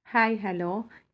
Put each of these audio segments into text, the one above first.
Hi hello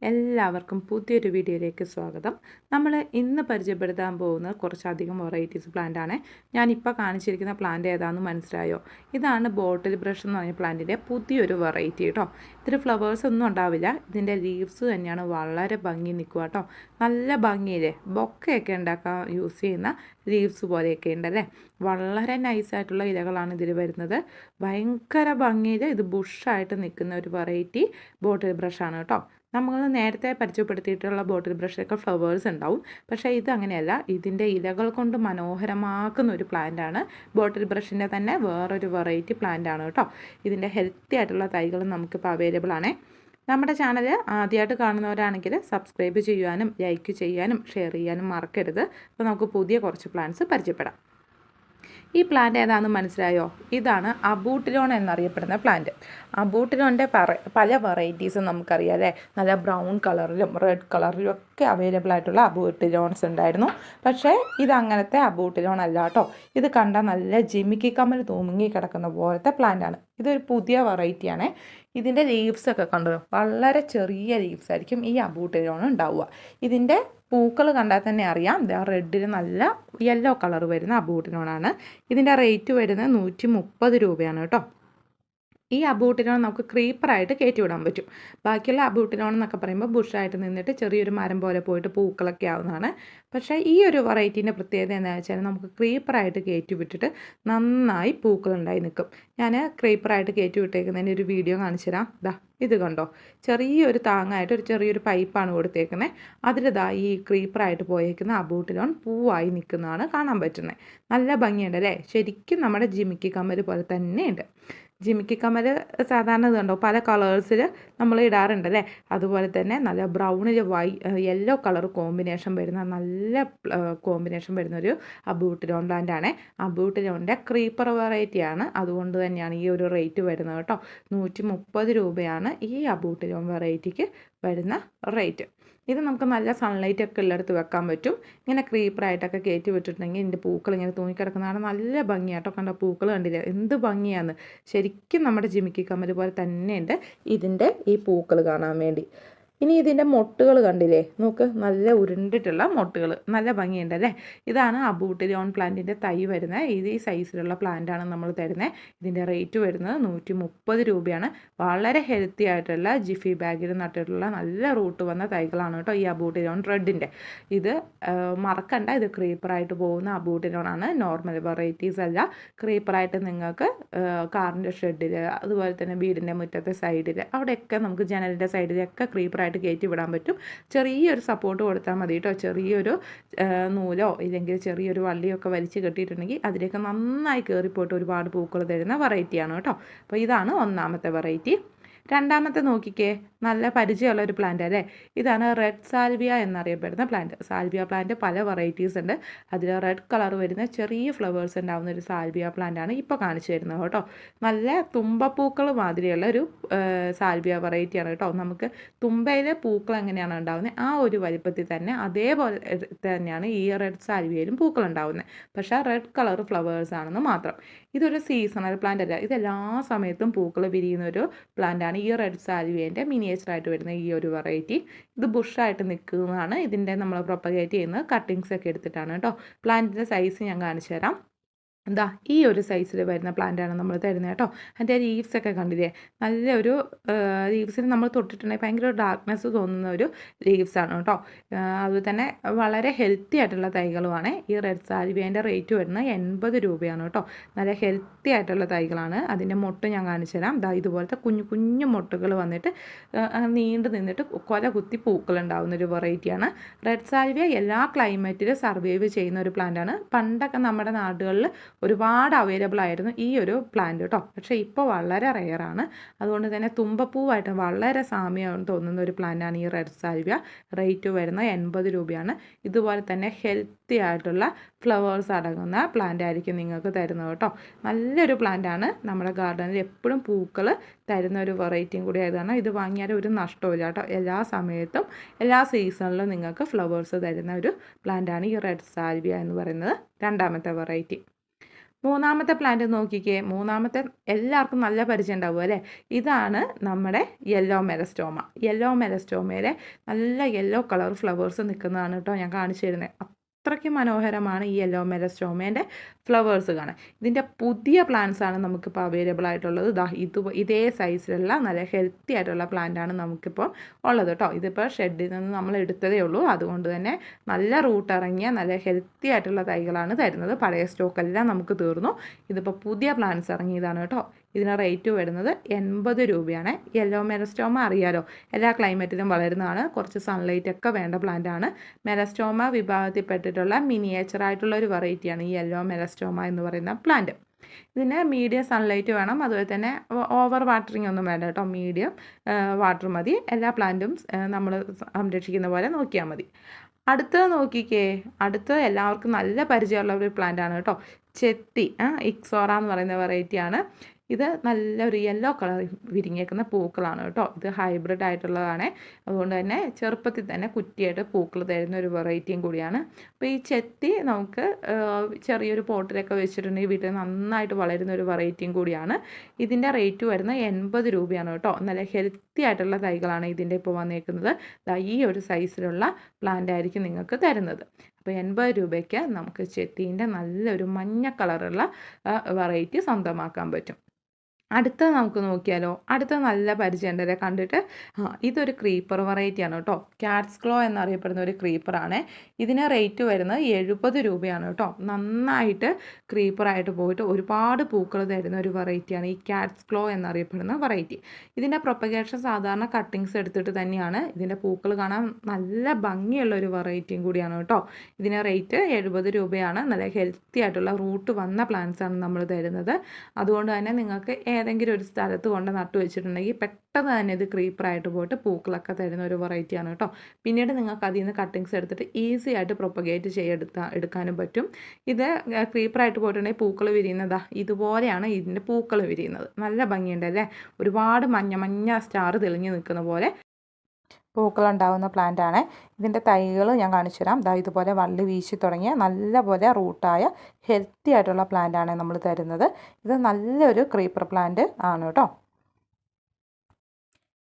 എല്ലാവർക്കും പുതിയൊരു വീഡിയോയിലേക്ക് സ്വാഗതം. നമ്മൾ ഇന്ന് പരിചയപ്പെടുത്താൻ പോകുന്ന കുറച്ചധികം വെറൈറ്റീസ് പ്ലാന്റ് ആണ്. ഞാനിപ്പോൾ കാണിച്ചിരിക്കുന്ന പ്ലാന്റ് ഏതാണെന്ന് മനസ്സിലായോ? ഇതാണ് ബോട്ടിൽ ബ്രഷ് എന്ന് പറഞ്ഞ പ്ലാന്റിൻ്റെ പുതിയൊരു വെറൈറ്റി കേട്ടോ. ഇതിൽ ഫ്ലവേഴ്സ് ഒന്നും ഉണ്ടാവില്ല, ഇതിൻ്റെ ലീവ്സ് തന്നെയാണ് വളരെ ഭംഗി നിൽക്കുക കേട്ടോ. നല്ല ഭംഗിയില്ലേ, ബൊക്കയൊക്കെ ഉണ്ടാക്കാൻ യൂസ് ചെയ്യുന്ന ലീവ്സ് പോലെയൊക്കെ ഉണ്ടല്ലേ. വളരെ നൈസായിട്ടുള്ള ഇലകളാണ് ഇതിൽ വരുന്നത്. ഭയങ്കര ഭംഗിയിൽ ഇത് ബുഷായിട്ട് നിൽക്കുന്ന ഒരു വെറൈറ്റി ബോട്ടിൽ ബ്രഷാണ് കേട്ടോ. നമ്മൾ നേരത്തെ പരിചയപ്പെടുത്തിയിട്ടുള്ള ബോട്ടിൽ ബ്രഷൊക്കെ ഫ്ലവേഴ്സ് ഉണ്ടാവും, പക്ഷേ ഇത് അങ്ങനെയല്ല. ഇതിൻ്റെ ഇലകൾ കൊണ്ട് മനോഹരമാക്കുന്ന ഒരു പ്ലാന്റാണ്. ബോട്ടിൽ ബ്രഷിൻ്റെ തന്നെ വേറൊരു വെറൈറ്റി പ്ലാന്റാണ് കേട്ടോ. ഇതിൻ്റെ ഹെൽത്തി ആയിട്ടുള്ള തൈകളും നമുക്കിപ്പോൾ അവൈലബിൾ ആണ്. നമ്മുടെ ചാനൽ ആദ്യമായിട്ട് കാണുന്നവരാണെങ്കിൽ സബ്സ്ക്രൈബ് ചെയ്യാനും ലൈക്ക് ചെയ്യാനും ഷെയർ ചെയ്യാനും മറക്കരുത്. അപ്പോൾ നമുക്ക് പുതിയ കുറച്ച് പ്ലാന്റ്സ് പരിചയപ്പെടാം. ഈ പ്ലാന്റ് ഏതാണെന്ന് മനസ്സിലായോ? ഇതാണ് അബൂട്ടിലോൺ എന്നറിയപ്പെടുന്ന പ്ലാന്റ്. അബൂട്ടിലോണിൻ്റെ പല വെറൈറ്റീസും നമുക്കറിയാം അല്ലേ. നല്ല ബ്രൗൺ കളറിലും റെഡ് കളറിലും ഒക്കെ അവൈലബിൾ ആയിട്ടുള്ള അബൂട്ടിലോൺസ് ഉണ്ടായിരുന്നു. പക്ഷേ ഇത് അങ്ങനത്തെ അബൂട്ടിലോൺ അല്ല കേട്ടോ. ഇത് കണ്ടാൽ നല്ല ജിമിക്കി കമ്മൽ തൂങ്ങി കിടക്കുന്ന പോലത്തെ പ്ലാന്റാണ്. ഇതൊരു പുതിയ വെറൈറ്റിയാണ്. ഇതിൻ്റെ ലീവ്സൊക്കെ കണ്ടോ, വളരെ ചെറിയ ലീവ്സ് ആയിരിക്കും ഈ അബൂട്ടിലോൺ ഉണ്ടാവുക. ഇതിൻ്റെ പൂക്കൾ കണ്ടാൽ തന്നെ അറിയാം, റെഡിൽ നല്ല യെല്ലോ കളർ വരുന്ന അബൂട്ടിലോണാണ്. ഇതിൻ്റെ റേറ്റ് വരുന്നത് 130 രൂപയാണ് കേട്ടോ. ഈ അബൂട്ടിലോൺ നമുക്ക് ക്രീപ്പറായിട്ട് കയറ്റി വിടാൻ പറ്റും. ബാക്കിയുള്ള അബൂട്ടിലോൺ എന്നൊക്കെ പറയുമ്പോൾ ബുഷായിട്ട് നിന്നിട്ട് ചെറിയൊരു മരം പോലെ പോയിട്ട് പൂക്കളൊക്കെ ആവുന്നതാണ്. പക്ഷേ ഈ ഒരു വെറൈറ്റീൻ്റെ പ്രത്യേകത എന്താണെന്ന് വെച്ചാൽ നമുക്ക് ക്രീപ്പറായിട്ട് കയറ്റി വിട്ടിട്ട് നന്നായി പൂക്കളുണ്ടായി നിൽക്കും. ഞാൻ ക്രീപ്പറായിട്ട് കയറ്റി വിട്ടേക്കുന്നതിൻ്റെ ഒരു വീഡിയോ കാണിച്ചു തരാം. ഇത് കണ്ടോ, ചെറിയൊരു താങ്ങായിട്ട് ഒരു ചെറിയൊരു പൈപ്പാണ് കൊടുത്തേക്കുന്നത്. അതിലിതാ ഈ ക്രീപ്പറായിട്ട് പോയേക്കുന്ന അബൂട്ടിലോൺ പൂവായി നിൽക്കുന്നതാണ് കാണാൻ പറ്റുന്നത്. നല്ല ഭംഗിയുണ്ട് അല്ലേ. ശരിക്കും നമ്മുടെ ജിമിക്കി കമ്മൽ പോലെ തന്നെയുണ്ട്. ജിമിക്കി കമ്മൽ സാധാരണ ഇത് കണ്ടോ പല കളേഴ്സിൽ നമ്മൾ ഇടാറുണ്ടല്ലേ. അതുപോലെ തന്നെ നല്ല ബ്രൗണിൽ യെല്ലോ കളർ കോമ്പിനേഷൻ വരുന്ന നല്ല കോമ്പിനേഷൻ വരുന്ന ഒരു അബൂട്ടിലോൺ പ്ലാന്റ് ആണ്. അബൂട്ടിലോണിൻ്റെ ക്രീപ്പർ വെറൈറ്റിയാണ്. അതുകൊണ്ട് തന്നെയാണ് ഈ ഒരു റേറ്റ് വരുന്നത് കേട്ടോ. 130 രൂപയാണ് ഈ അബൂട്ടിലോൺ വെറൈറ്റിക്ക് വരുന്ന റേറ്റ്. ഇത് നമുക്ക് നല്ല സൺലൈറ്റ് ഒക്കെ ഉള്ളിടത്ത് വെക്കാൻ പറ്റും. ഇങ്ങനെ ക്രീപ്പറായിട്ടൊക്കെ കയറ്റി വിട്ടിട്ടുണ്ടെങ്കിൽ ഇതിൻ്റെ പൂക്കൾ ഇങ്ങനെ തൂങ്ങിക്കിടക്കുന്നതാണ്. നല്ല ഭംഗിയാട്ടോ. കണ്ട പൂക്കൾ കണ്ടില്ലേ, എന്ത് ഭംഗിയാണ്. ശരിക്കും നമ്മുടെ ജിമിക്കി കമ്മൽ പോലെ തന്നെയുണ്ട് ഇതിൻ്റെ ഈ പൂക്കൾ കാണാൻ വേണ്ടി. ഇനി ഇതിൻ്റെ മൊട്ടുകൾ കണ്ടില്ലേ, നോക്ക്, നല്ല ഉരുണ്ടിട്ടുള്ള മൊട്ടുകൾ, നല്ല ഭംഗിയുണ്ട് അല്ലേ. ഇതാണ് അബൂട്ടിലോൺ പ്ലാന്റിൻ്റെ തൈ വരുന്നത്. ഇത് ഈ സൈസിലുള്ള പ്ലാന്റാണ് നമ്മൾ തരുന്നത്. ഇതിൻ്റെ റേറ്റ് വരുന്നത് 130 രൂപയാണ്. വളരെ ഹെൽത്തി ആയിട്ടുള്ള ജിഫി ബാഗിൽ നട്ടിട്ടുള്ള നല്ല റൂട്ട് വന്ന തൈകളാണ് കേട്ടോ ഈ അബൂട്ടിലോൺ റെഡിൻ്റെ. ഇത് മറക്കണ്ട, ഇത് ക്രീപ്പറായിട്ട് പോകുന്ന അബൂട്ടിലോണാണ്. നോർമൽ വെറൈറ്റീസ് അല്ല. ക്രീപ്പറായിട്ട് നിങ്ങൾക്ക് കാറിൻ്റെ ഷെഡിൽ, അതുപോലെ തന്നെ വീടിൻ്റെ മുറ്റത്തെ സൈഡിൽ, അവിടെയൊക്കെ നമുക്ക് ജനലിൻ്റെ സൈഡിലൊക്കെ ക്രീപ്പറായിട്ട് കയറ്റി വിടാൻ പറ്റും. ചെറിയൊരു സപ്പോർട്ട് കൊടുത്താൽ മതി കേട്ടോ. ചെറിയൊരു നൂലോ ഇല്ലെങ്കിൽ ചെറിയൊരു വള്ളിയൊക്കെ വലിച്ച് കെട്ടിയിട്ടുണ്ടെങ്കിൽ അതിലേക്ക് നന്നായി കയറിപ്പോയിട്ട് ഒരുപാട് പൂക്കൾ തരുന്ന വെറൈറ്റിയാണ് കേട്ടോ. അപ്പോൾ ഇതാണ് ഒന്നാമത്തെ വെറൈറ്റി. രണ്ടാമത്തെ നോക്കിക്കേ, നല്ല പരിചയമുള്ള ഒരു പ്ലാന്റ് അല്ലേ. ഇതാണ് റെഡ് സാൽവിയ എന്നറിയപ്പെടുന്ന പ്ലാന്റ്. സാൽവിയ പ്ലാന്റ് പല വെറൈറ്റീസ് ഉണ്ട്. അതിൽ റെഡ് കളർ വരുന്ന ചെറിയ ഫ്ലവേഴ്സ് ഉണ്ടാകുന്ന ഒരു സാൽവിയ പ്ലാന്റ് ആണ് ഇപ്പോൾ കാണിച്ചു തരുന്നത് കേട്ടോ. നല്ല തുമ്പപ്പൂക്കൾ മാതിരിയുള്ള ഒരു സാൽവിയ വെറൈറ്റിയാണ് കേട്ടോ. നമുക്ക് തുമ്പയിലെ പൂക്കൾ എങ്ങനെയാണ് ഉണ്ടാകുന്നത് ആ ഒരു വലിപ്പത്തിൽ തന്നെ അതേപോലെ തന്നെയാണ് ഈ റെഡ് സാൽവിയയിലും പൂക്കൾ ഉണ്ടാകുന്നത്. പക്ഷേ റെഡ് കളർ ഫ്ലവേഴ്സ് ആണെന്ന് മാത്രം. ഇതൊരു സീസണൽ പ്ലാന്റ് അല്ല, ഇത് എല്ലാ സമയത്തും പൂക്കൾ വിരിയുന്ന ഒരു പ്ലാന്റ് ആണ് ഈ റെഡ് സാൽവിയേൻ്റെ മിനിയേച്ചറായിട്ട് വരുന്ന ഈ ഒരു വെറൈറ്റി. ഇത് ബുഷായിട്ട് നിൽക്കുന്നതാണ്. ഇതിൻ്റെ നമ്മൾ പ്രൊപ്പഗേറ്റ് ചെയ്യുന്നത് കട്ടിങ്സ് ഒക്കെ എടുത്തിട്ടാണ് കേട്ടോ. പ്ലാന്റിൻ്റെ സൈസ് ഞാൻ കാണിച്ചു തരാം. എന്താ ഈ ഒരു സൈസിൽ വരുന്ന പ്ലാന്റാണ് നമ്മൾ തരുന്നത് കേട്ടോ. അതിൻ്റെ ലീവ്സൊക്കെ കണ്ടില്ലേ, നല്ലൊരു ലീവ്സിന് നമ്മൾ തൊട്ടിട്ടുണ്ടെങ്കിൽ ഭയങ്കര ഡാർക്ക്നെസ് തോന്നുന്ന ഒരു ലീവ്സാണ് കേട്ടോ. അതുപോലെ തന്നെ വളരെ ഹെൽത്തി ആയിട്ടുള്ള തൈകളുമാണ്. ഈ റെഡ് സാൽവിയേൻ്റെ റേറ്റ് വരുന്നത് 80 രൂപയാണ് കേട്ടോ. നല്ല ഹെൽത്തി ആയിട്ടുള്ള തൈകളാണ്. അതിൻ്റെ മൊട്ട് ഞാൻ കാണിച്ചു തരാം. ഇതുപോലത്തെ കുഞ്ഞു കുഞ്ഞു മൊട്ടുകൾ വന്നിട്ട് നീണ്ടു നിന്നിട്ട് കൊല കുത്തി പൂക്കളുണ്ടാവുന്ന ഒരു വെറൈറ്റിയാണ്. റെഡ് സാൽവിയ എല്ലാ ക്ലൈമറ്റിലും സർവൈവ് ചെയ്യുന്ന ഒരു പ്ലാന്റാണ്. പണ്ടൊക്കെ നമ്മുടെ നാടുകളിൽ ഒരുപാട് അവൈലബിൾ ആയിരുന്നു ഈ ഒരു പ്ലാന്റ് കേട്ടോ. പക്ഷേ ഇപ്പോൾ വളരെ റെയറാണ്. അതുകൊണ്ട് തന്നെ തുമ്പപ്പൂവായിട്ട് വളരെ സാമ്യം തോന്നുന്ന ഒരു പ്ലാന്റാണ് ഈ റെഡ് സാൽവിയ. റേറ്റ് വരുന്നത് 80 രൂപയാണ്. ഇതുപോലെ തന്നെ ഹെൽത്തി ആയിട്ടുള്ള ഫ്ലവേഴ്സ് അടങ്ങുന്ന പ്ലാന്റ് ആയിരിക്കും നിങ്ങൾക്ക് തരുന്നത് കേട്ടോ. നല്ലൊരു പ്ലാന്റാണ്. നമ്മുടെ ഗാർഡനിൽ എപ്പോഴും പൂക്കൾ തരുന്ന ഒരു വെറൈറ്റിയും കൂടി ആയതാണ്. ഇത് വാങ്ങിയാൽ ഒരു നഷ്ടമില്ല കേട്ടോ. എല്ലാ സമയത്തും എല്ലാ സീസണിലും നിങ്ങൾക്ക് ഫ്ലവേഴ്സ് തരുന്ന ഒരു പ്ലാന്റാണ് ഈ റെഡ് സാൽവിയ എന്ന് പറയുന്നത്, രണ്ടാമത്തെ വെറൈറ്റി. മൂന്നാമത്തെ പ്ലാന്റ് നോക്കിക്കേ. മൂന്നാമത്തെ എല്ലാവർക്കും നല്ല പരിചയം ഉണ്ടാവും അല്ലേ? ഇതാണ് നമ്മുടെ യെല്ലോ മെലസ്റ്റോമ. യെല്ലോ മെലസ്റ്റോമയിലെ നല്ല യെല്ലോ കളർ ഫ്ലവേഴ്സ് നിൽക്കുന്നതാണ് കേട്ടോ ഞാൻ കാണിച്ചു തരുന്നത്. അത്രയ്ക്ക് മനോഹരമാണ് ഈ യെല്ലോ മെലസ്റ്റോമേൻ്റെ ഫ്ലവേഴ്സ് കാണാൻ. ഇതിൻ്റെ പുതിയ പ്ലാന്റ്സ് ആണ് നമുക്കിപ്പോൾ അവൈലബിൾ ആയിട്ടുള്ളത്. ഇതേ സൈസിലുള്ള നല്ല ഹെൽത്തി ആയിട്ടുള്ള പ്ലാന്റാണ് നമുക്കിപ്പോൾ ഉള്ളത് കേട്ടോ. ഇതിപ്പോൾ ഷെഡിൽ നിന്ന് നമ്മൾ എടുത്തതേ ഉള്ളൂ. അതുകൊണ്ട് തന്നെ നല്ല റൂട്ട് ഇറങ്ങിയ നല്ല ഹെൽത്തി ആയിട്ടുള്ള തൈകളാണ് തരുന്നത്. പഴയ സ്റ്റോക്കെല്ലാം നമുക്ക് തീർന്നു. ഇതിപ്പോൾ പുതിയ പ്ലാന്റ്സ് ഇറങ്ങിയതാണ് കേട്ടോ. ഇതിന് റേറ്റ് വരുന്നത് 80 രൂപയാണ്. യെല്ലോ മെലസ്റ്റോമ അറിയാലോ, എല്ലാ ക്ലൈമറ്റിലും വളരുന്നതാണ്. കുറച്ച് സൺലൈറ്റ് ഒക്കെ വേണ്ട പ്ലാന്റാണ്. മെലസ്റ്റോമ വിഭാഗത്തിൽപ്പെട്ടിട്ടുള്ള മിനിയേച്ചറായിട്ടുള്ള ഒരു വെറൈറ്റിയാണ് ഈ യെല്ലോ മെലസ്റ്റോമ എന്ന് പറയുന്ന പ്ലാന്റ്. ഇതിന് മീഡിയം സൺലൈറ്റ് വേണം. അതുപോലെ തന്നെ ഓവർ വാട്ടറിങ് ഒന്നും വേണ്ട കേട്ടോ. മീഡിയം വാട്ടർ മതി. എല്ലാ പ്ലാന്റും നമ്മൾ സംരക്ഷിക്കുന്ന പോലെ നോക്കിയാൽ മതി. അടുത്തത് നോക്കിക്കേ. അടുത്തത് എല്ലാവർക്കും നല്ല പരിചയമുള്ള ഒരു പ്ലാന്റാണ് കേട്ടോ. ചെത്തി ഇക്സോറ എന്ന് പറയുന്ന വെറൈറ്റിയാണ്. ഇത് നല്ലൊരു യെല്ലോ കളർ വിരിഞ്ഞേക്കുന്ന പൂക്കളാണ് കേട്ടോ. ഇത് ഹൈബ്രിഡ് ആയിട്ടുള്ളതാണ്. അതുകൊണ്ട് തന്നെ ചെറുപ്പത്തിൽ തന്നെ കുറ്റിയായിട്ട് പൂക്കൾ തരുന്ന ഒരു വെറൈറ്റിയും കൂടിയാണ്. അപ്പോൾ ഈ ചെത്തി നമുക്ക് ചെറിയൊരു പോട്ടിലൊക്കെ വെച്ചിട്ടുണ്ടെങ്കിൽ വീട്ടിൽ നന്നായിട്ട് വളരുന്ന ഒരു വെറൈറ്റിയും കൂടിയാണ്. ഇതിൻ്റെ റേറ്റ് വരുന്നത് 80 രൂപയാണ് കേട്ടോ. നല്ല ഹെൽത്തി ആയിട്ടുള്ള തൈകളാണ് ഇതിൻ്റെ ഇപ്പോൾ വന്നേക്കുന്നത്. ഈ ഒരു സൈസിലുള്ള പ്ലാന്റ് ആയിരിക്കും നിങ്ങൾക്ക് തരുന്നത്. അപ്പോൾ 80 രൂപയ്ക്ക് നമുക്ക് ചെത്തീൻ്റെ നല്ലൊരു മഞ്ഞ കളറുള്ള വെറൈറ്റി സ്വന്തമാക്കാൻ പറ്റും. അടുത്ത നമുക്ക് നോക്കിയാലോ. അടുത്ത നല്ല പരിചയമുണ്ടല്ലേ കണ്ടിട്ട്. ഇതൊരു ക്രീപ്പർ വെറൈറ്റിയാണ് കേട്ടോ. ക്യാറ്റ്സ് ക്ലോ എന്നറിയപ്പെടുന്ന ഒരു ക്രീപ്പറാണ്. ഇതിന് റേറ്റ് വരുന്നത് 70 രൂപയാണ് കേട്ടോ. നന്നായിട്ട് ക്രീപ്പറായിട്ട് പോയിട്ട് ഒരുപാട് പൂക്കൾ തരുന്ന ഒരു വെറൈറ്റിയാണ് ഈ ക്യാറ്റ്സ് ക്ലോ എന്നറിയപ്പെടുന്ന വെറൈറ്റി. ഇതിൻ്റെ പ്രൊപ്പഗേഷൻ സാധാരണ കട്ടിങ്സ് എടുത്തിട്ട് തന്നെയാണ്. ഇതിൻ്റെ പൂക്കൾ കാണാൻ നല്ല ഭംഗിയുള്ള ഒരു വെറൈറ്റിയും കൂടിയാണ് കേട്ടോ. ഇതിന് റേറ്റ് 70 രൂപയാണ്. നല്ല ഹെൽത്തി ആയിട്ടുള്ള റൂട്ട് വന്ന പ്ലാന്റ്സാണ് നമ്മൾ തരുന്നത്. അതുകൊണ്ട് തന്നെ നിങ്ങൾക്ക് ഏതെങ്കിലും ഒരു സ്ഥലത്ത് കൊണ്ട് നട്ടു വെച്ചിട്ടുണ്ടെങ്കിൽ പെട്ടെന്ന് തന്നെ ഇത് ക്രീപ്പറായിട്ട് പോയിട്ട് പൂക്കളൊക്കെ തരുന്ന ഒരു വെറൈറ്റിയാണ് കേട്ടോ. പിന്നീട് നിങ്ങൾക്ക് അതിൽ നിന്ന് കട്ടിങ്സ് എടുത്തിട്ട് ഈസി ആയിട്ട് പ്രൊപ്പഗേറ്റ് എടുക്കാനും പറ്റും. ഇത് ക്രീപ്പറായിട്ട് പോയിട്ടുണ്ടെങ്കിൽ പൂക്കൾ വിരിയുന്നതാ ഇതുപോലെയാണ് ഇതിൻ്റെ പൂക്കൾ വിരിയുന്നത്. നല്ല ഭംഗിയുണ്ടല്ലേ. ഒരുപാട് മഞ്ഞ സ്റ്റാർ തെളിഞ്ഞ് നിൽക്കുന്ന പോലെ പൂക്കളുണ്ടാവുന്ന പ്ലാന്റാണ്. ഇതിൻ്റെ തൈകൾ ഞാൻ കാണിച്ചു തരാം. ഇതുപോലെ വള്ളി വീശി തുടങ്ങിയ നല്ലപോലെ റൂട്ടായ ഹെൽത്തി ആയിട്ടുള്ള പ്ലാന്റാണ് നമ്മൾ തരുന്നത്. ഇത് നല്ലൊരു ക്രീപ്പർ പ്ലാന്റ് ആണ് കേട്ടോ.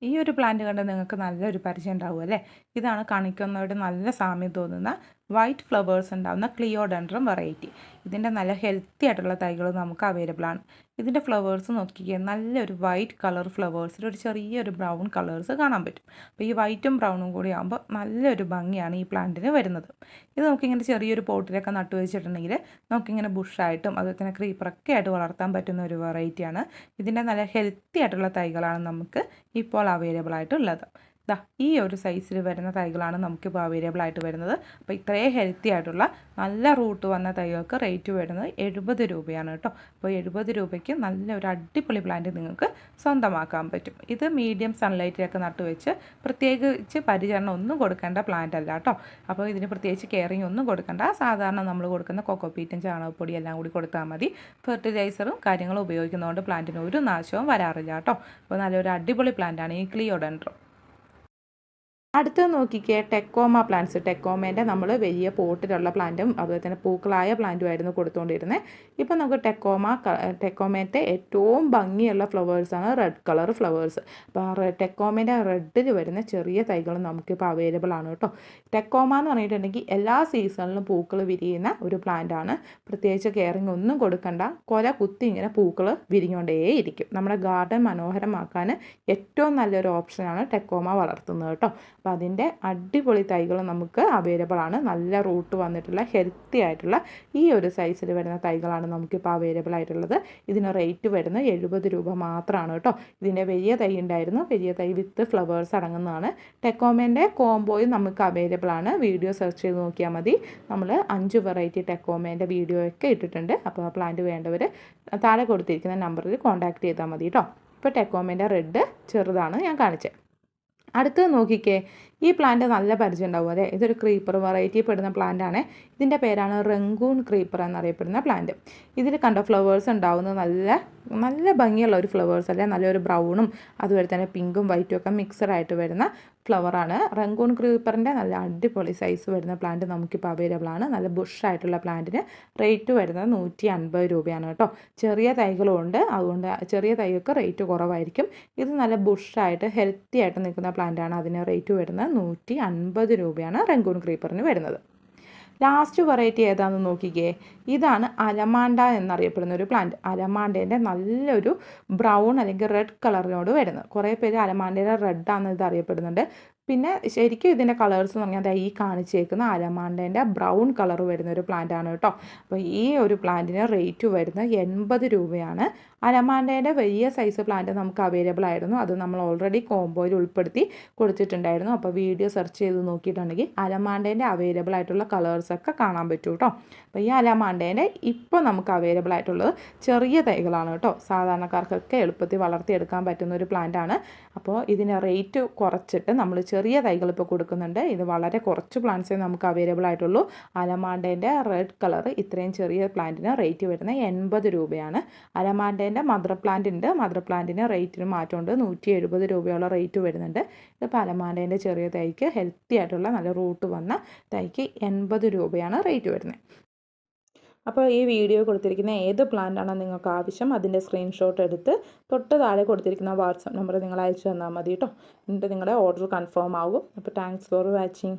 ഈ ഒരു പ്ലാന്റ് കണ്ട് നിങ്ങൾക്ക് നല്ലൊരു പരിചയം ഉണ്ടാവും അല്ലേ. ഇതാണ് കണിക്കുന്നവരുടെ നല്ല സാമ്യം തോന്നുന്ന വൈറ്റ് ഫ്ലവേഴ്സ് ഉണ്ടാകുന്ന ക്ലിയോഡെൻഡ്രം വെറൈറ്റി. ഇതിൻ്റെ നല്ല ഹെൽത്തി ആയിട്ടുള്ള തൈകൾ നമുക്ക് അവൈലബിൾ ആണ്. ഇതിൻ്റെ ഫ്ലവേഴ്സ് നോക്കിക്കുക. നല്ലൊരു വൈറ്റ് കളർ ഫ്ലവേഴ്സിൽ ഒരു ചെറിയൊരു ബ്രൗൺ കളേഴ്സ് കാണാൻ പറ്റും. അപ്പോൾ ഈ വൈറ്റും ബ്രൗണും കൂടി ആകുമ്പോൾ നല്ലൊരു ഭംഗിയാണ് ഈ പ്ലാന്റിന് വരുന്നത്. ഇത് നമുക്കിങ്ങനെ ചെറിയൊരു പോട്ടിലൊക്കെ നട്ടു വെച്ചിട്ടുണ്ടെങ്കിൽ നമുക്കിങ്ങനെ ബുഷായിട്ടും അതുപോലെ തന്നെ ക്രീപ്പറൊക്കെ ആയിട്ട് വളർത്താൻ പറ്റുന്ന ഒരു വെറൈറ്റിയാണ്. ഇതിൻ്റെ നല്ല ഹെൽത്തി ആയിട്ടുള്ള തൈകളാണ് നമുക്ക് ഇപ്പോൾ അവൈലബിൾ ആയിട്ടുള്ളത്. ഈ ഒരു സൈസിൽ വരുന്ന തൈകളാണ് നമുക്കിപ്പോൾ അവൈലബിൾ ആയിട്ട് വരുന്നത്. അപ്പോൾ ഇത്രയും ഹെൽത്തി ആയിട്ടുള്ള നല്ല റൂട്ട് വന്ന തൈകൾക്ക് റേറ്റ് വരുന്നത് 70 രൂപയാണ് കേട്ടോ. അപ്പോൾ 70 രൂപയ്ക്ക് നല്ലൊരു അടിപൊളി പ്ലാന്റ് നിങ്ങൾക്ക് സ്വന്തമാക്കാൻ പറ്റും. ഇത് മീഡിയം സൺലൈറ്റിലൊക്കെ നട്ടുവെച്ച് പ്രത്യേകിച്ച് പരിചരണം ഒന്നും കൊടുക്കേണ്ട പ്ലാന്റ് അല്ല കേട്ടോ. അപ്പോൾ ഇതിന് പ്രത്യേകിച്ച് കെയറിങ് ഒന്നും കൊടുക്കേണ്ട. സാധാരണ നമ്മൾ കൊടുക്കുന്ന കൊക്കോപ്പീറ്റും ചാണകപ്പൊടി എല്ലാം കൂടി കൊടുത്താൽ മതി. ഫെർട്ടിലൈസറും കാര്യങ്ങളും ഉപയോഗിക്കുന്നതുകൊണ്ട് പ്ലാന്റിന് ഒരു നാശവും വരാറില്ല കേട്ടോ. അപ്പോൾ നല്ലൊരു അടിപൊളി പ്ലാന്റാണ് ഈ ക്ലിയോഡെൻഡ്രം. അടുത്തത് നോക്കിക്കേ. Tecoma plants. ടെക്കോമേൻ്റെ നമ്മൾ വലിയ പോട്ടിലുള്ള പ്ലാന്റും അതുപോലെ തന്നെ പൂക്കളായ പ്ലാന്റുമായിരുന്നു കൊടുത്തുകൊണ്ടിരുന്നത്. ഇപ്പം നമുക്ക് ടെക്കോമേൻ്റെ ഏറ്റവും ഭംഗിയുള്ള ഫ്ലവേഴ്സാണ് റെഡ് കളർ ഫ്ലവേഴ്സ്. അപ്പോൾ ടെക്കോമേൻ്റെ റെഡിൽ വരുന്ന ചെറിയ തൈകൾ നമുക്കിപ്പോൾ അവൈലബിൾ ആണ് കേട്ടോ. ടെക്കോമ എന്ന് പറഞ്ഞിട്ടുണ്ടെങ്കിൽ എല്ലാ സീസണിലും പൂക്കൾ വിരിയുന്ന ഒരു പ്ലാന്റാണ്. പ്രത്യേകിച്ച് കെയറിങ് ഒന്നും കൊടുക്കണ്ട. കൊല കുത്തി ഇങ്ങനെ പൂക്കൾ വിരിഞ്ഞുകൊണ്ടേയിരിക്കും. നമ്മുടെ ഗാർഡൻ മനോഹരമാക്കാൻ ഏറ്റവും നല്ലൊരു ഓപ്ഷനാണ് ടെക്കോമ വളർത്തുന്നത് കേട്ടോ. അപ്പോൾ അതിൻ്റെ അടിപൊളി തൈകൾ നമുക്ക് അവൈലബിൾ ആണ്. നല്ല റൂട്ട് വന്നിട്ടുള്ള ഹെൽത്തി ആയിട്ടുള്ള ഈ ഒരു സൈസിൽ വരുന്ന തൈകളാണ് നമുക്കിപ്പോൾ അവൈലബിൾ ആയിട്ടുള്ളത്. ഇതിന് റേറ്റ് വരുന്നത് 70 രൂപ മാത്രമാണ് കേട്ടോ. ഇതിൻ്റെ വലിയ തൈ ഉണ്ടായിരുന്നു. വലിയ തൈ വിത്ത് ഫ്ലവേഴ്സ് അടങ്ങുന്നതാണ്. ടെക്കോമേൻ്റെ കോംബോയും നമുക്ക് അവൈലബിൾ ആണ്. വീഡിയോ സെർച്ച് ചെയ്ത് നോക്കിയാൽ മതി. നമ്മൾ 5 വെറൈറ്റി ടെക്കോമേൻ്റെ വീഡിയോ ഒക്കെ ഇട്ടിട്ടുണ്ട്. അപ്പോൾ ആ പ്ലാന്റ് വേണ്ടവർ താഴെ കൊടുത്തിരിക്കുന്ന നമ്പറിൽ കോൺടാക്ട് ചെയ്താൽ മതി കേട്ടോ. ഇപ്പോൾ ടെക്കോമേൻ്റെ റെഡ് ചെറുതാണ് ഞാൻ കാണിച്ചത്. അടുത്തത് നോക്കിക്കേ. ഈ പ്ലാന്റ് നല്ല പരിചയം ഉണ്ടാവും അല്ലേ. ഇതൊരു ക്രീപ്പർ വെറൈറ്റി പെടുന്ന പ്ലാന്റാണ്. ഇതിൻ്റെ പേരാണ് റംഗൂൺ ക്രീപ്പർ എന്നറിയപ്പെടുന്ന പ്ലാന്റ്. ഇതിൽ കണ്ട ഫ്ലവേഴ്സ് ഉണ്ടാവുന്നത് നല്ല ഭംഗിയുള്ള ഒരു ഫ്ലവേഴ്സ് അല്ലേ. നല്ലൊരു ബ്രൗണും അതുപോലെ തന്നെ പിങ്കും വൈറ്റും ഒക്കെ മിക്സഡായിട്ട് വരുന്ന ഫ്ലവറാണ്. റംഗൂൺ ക്രീപ്പറിൻ്റെ നല്ല അടിപൊളി സൈസ് വരുന്ന പ്ലാന്റ് നമുക്കിപ്പോൾ അവൈലബിൾ ആണ്. നല്ല ബുഷായിട്ടുള്ള പ്ലാന്റിന് റേറ്റ് വരുന്നത് 150 രൂപയാണ് കേട്ടോ. ചെറിയ തൈകളും ഉണ്ട്, അതുകൊണ്ട് ചെറിയ തൈകൾക്ക് റേറ്റ് കുറവായിരിക്കും. ഇത് നല്ല ബുഷായിട്ട് ഹെൽത്തി ആയിട്ട് നിൽക്കുന്ന പ്ലാന്റാണ്. അതിന് റേറ്റ് വരുന്നത് 150 രൂപയാണ് റംഗൂൺ ക്രീപ്പറിന് വരുന്നത്. ലാസ്റ്റ് വെറൈറ്റി ഏതാണെന്ന് നോക്കിക്കേ. ഇതാണ് അലമാണ്ട എന്നറിയപ്പെടുന്ന ഒരു പ്ലാന്റ്. അലമാണ്ടേൻ്റെ നല്ലൊരു ബ്രൗൺ അല്ലെങ്കിൽ റെഡ് കളറിനോട് വരുന്നത്. കുറേ പേര് അലമാണ്ടയുടെ റെഡാണെന്ന് ഇത് അറിയപ്പെടുന്നുണ്ട്. പിന്നെ ശരിക്കും ഇതിൻ്റെ കളേഴ്സ് എന്ന് പറഞ്ഞാൽ ഈ കാണിച്ചേക്കുന്ന അലമാണ്ടേൻ്റെ ബ്രൗൺ കളർ വരുന്ന ഒരു പ്ലാന്റ് ആണ് കേട്ടോ. അപ്പോൾ ഈ ഒരു പ്ലാന്റിന് റേറ്റ് വരുന്നത് 80 രൂപയാണ്. അലമാണ്ടേൻ്റെ വലിയ സൈസ് പ്ലാന്റ് നമുക്ക് അവൈലബിൾ ആയിരുന്നു. അത് നമ്മൾ ഓൾറെഡി കോംബോയിൽ ഉൾപ്പെടുത്തി കൊടുത്തിട്ടുണ്ടായിരുന്നു. അപ്പോൾ വീഡിയോ സെർച്ച് ചെയ്ത് നോക്കിയിട്ടുണ്ടെങ്കിൽ അലമാണ്ടേൻ്റെ അവൈലബിൾ ആയിട്ടുള്ള കളേഴ്സൊക്കെ കാണാൻ പറ്റും കേട്ടോ. അപ്പോൾ ഈ അലമാണ്ടേൻ്റെ ഇപ്പോൾ നമുക്ക് അവൈലബിൾ ആയിട്ടുള്ളത് ചെറിയ തൈകളാണ് കേട്ടോ. സാധാരണക്കാർക്കൊക്കെ എളുപ്പത്തിൽ വളർത്തിയെടുക്കാൻ പറ്റുന്ന ഒരു പ്ലാന്റ് ആണ്. അപ്പോൾ ഇതിന് റേറ്റ് കുറച്ചിട്ട് നമ്മൾ ചെറിയ തൈകൾ ഇപ്പോൾ കൊടുക്കുന്നുണ്ട്. ഇത് വളരെ കുറച്ച് പ്ലാന്റ്സേ നമുക്ക് അവൈലബിൾ ആയിട്ടുള്ളൂ. അലമാണ്ടേൻ്റെ റെഡ് കളർ ഇത്രയും ചെറിയ പ്ലാന്റിന് റേറ്റ് വരുന്നത് 80 രൂപയാണ്. അലമാണ്ടേൻ്റെ മദർ പ്ലാന്റ് ഉണ്ട്. മദർ പ്ലാന്റിന് റേറ്റിന് മാറ്റമുണ്ട്. 170 രൂപയോളം റേറ്റ് വരുന്നുണ്ട്. ഇതിപ്പോൾ അലമാണ്ടേൻ്റെ ചെറിയ തൈക്ക് ഹെൽത്തി ആയിട്ടുള്ള നല്ല റൂട്ട് വന്ന തൈക്ക് 80 രൂപയാണ് റേറ്റ് വരുന്നത്. അപ്പോൾ ഈ വീഡിയോ കൊടുത്തിരിക്കുന്ന ഏത് പ്ലാന്റാണോ നിങ്ങൾക്ക് ആവശ്യം അതിൻ്റെ സ്ക്രീൻഷോട്ട് എടുത്ത് തൊട്ട് താഴെ കൊടുത്തിരിക്കുന്ന വാട്സാപ്പ് നമ്പർ നിങ്ങൾ അയച്ചു തന്നാൽ മതി കേട്ടോ. എന്നിട്ട് നിങ്ങളുടെ ഓർഡർ കൺഫേം ആകും. അപ്പോൾ താങ്ക്സ് ഫോർ വാച്ചിങ്.